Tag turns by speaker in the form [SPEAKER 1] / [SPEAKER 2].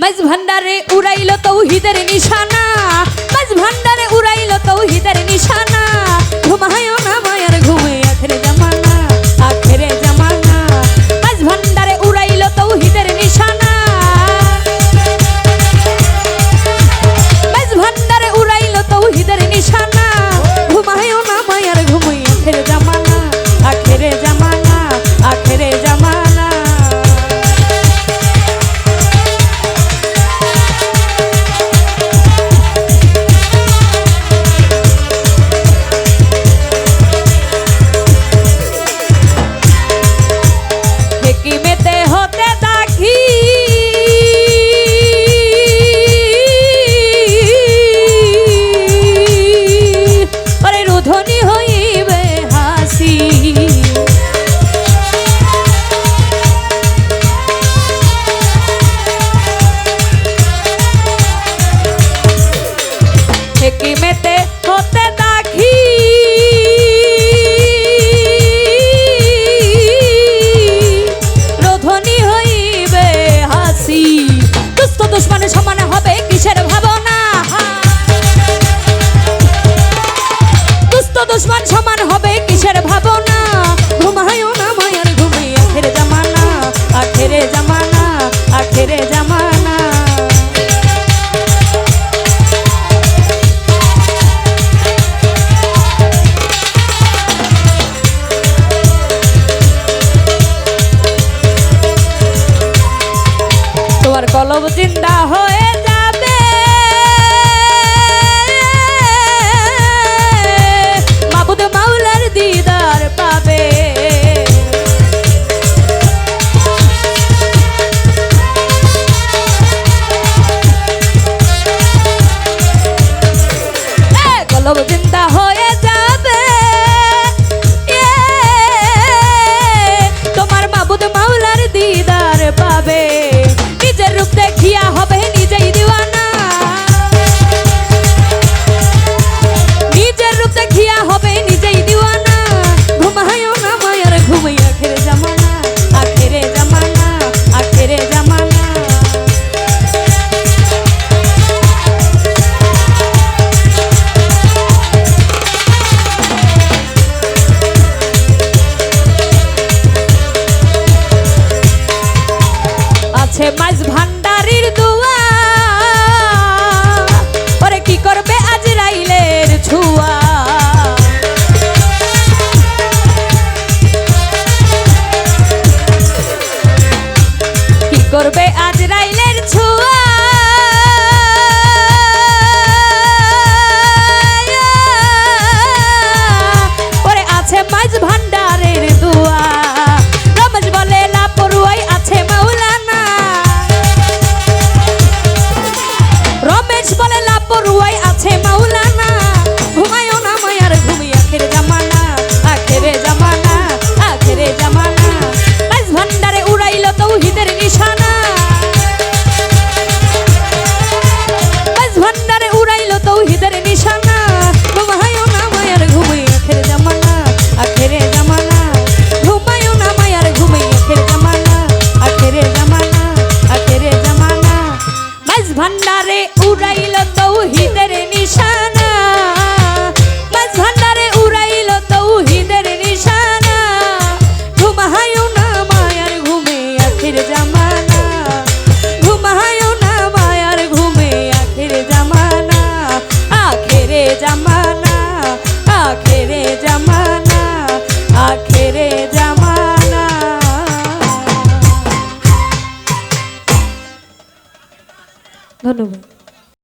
[SPEAKER 1] মাঝ ভান্ডারে উড়াইলো তৌহিদের নিশানা, মাঝ ভান্ডারে উড়াইলো তৌহিদের নিশানা। ঘুমায় না মায়ার ঘুমে আখেরে জামানা, আখেরে জামানা। মাঝ ভান্ডারে উড়াইলো তৌহিদের নিশানা, মাঝ ভান্ডারে উড়াইলো তৌহিদের নিশানা। ঘুমায় না মায়ার ঘুমে আখেরে জামানা, আখেরে জামানা, আখেরে জামানা। হেকিমেতে হতে দাখি আরে রোধনী হইবে হাসি। হেকিমেতে হতে দাখি রোধনী হইবে হাসি। দুস্থ দুশ্মনের সমান হবে কিসের ভাবনা, দুস্থ দুশ্মন সমান হবে কিসের ভাবনা। ঘুমায় না মায়ার ঘুমে আখেরে জামানা, আখেরে জামানা, আখেরে জামানা। তোমার কলব জিন্দা হয়ে যাবে, মাবুদ মাওলার দিদার পাবে। কলব জিন্দা হয়ে যাবে, তোমার মাবুদ মাওলার দিদার পাবে। নিজের রূপ দেখিয়া হবে নিজেই দিওয়ানা, নিজের রূপ দেখিয়া হবে নিজেই দিওয়ানা। ঘুমায় না মায়ার ঘুমে আখেরে জামানা, আখেরে জামানা, আখেরে জামানা। আছে মাঝ ভান্ডারির দুয়া, ওরে কি করবে আজরাইলের ছুয়া। কি করবে আজরাইলের ছুয়া, ওরে আছে মাঝ ভান্ডারের দুয়া। রমেশ বলে লাপরুয়াই আছে মাওলানা, রমেশ বলে লাপরুয়াই আছে মাওলানা। ঘুমায় না মায়ার ঘুমে আখেরে জামানা, আখেরে জামানা, আখেরে জামানা। মাঝ ভান্ডারে উড়াইলো তৌহিদের নিশানা, মাঝ ভান্ডারে উড়াইলো তৌহিদের নিশানা। ঘুমায় না মায়ার ঘুমে আখেরে জামানা, আখেরে জামানা। ঘুমায় না মায়ার ঘুমে আখেরে জামানা, আখেরে জামানা, আখেরে জামানা। মাঝ ভান্ডারে উড়াইলো তৌহিদের নিশানা, মাঝ ভান্ডারে উড়াইলো তৌহিদের নিশানা। ঘুমায় না মায়ার ঘুমে আখেরে জামানা, ঘুমায় না মায়ার ঘুমে আখেরে জামানা, আখেরে জামানা, আখেরে জামানা, আখেরে জামানা। ধন্যবাদ।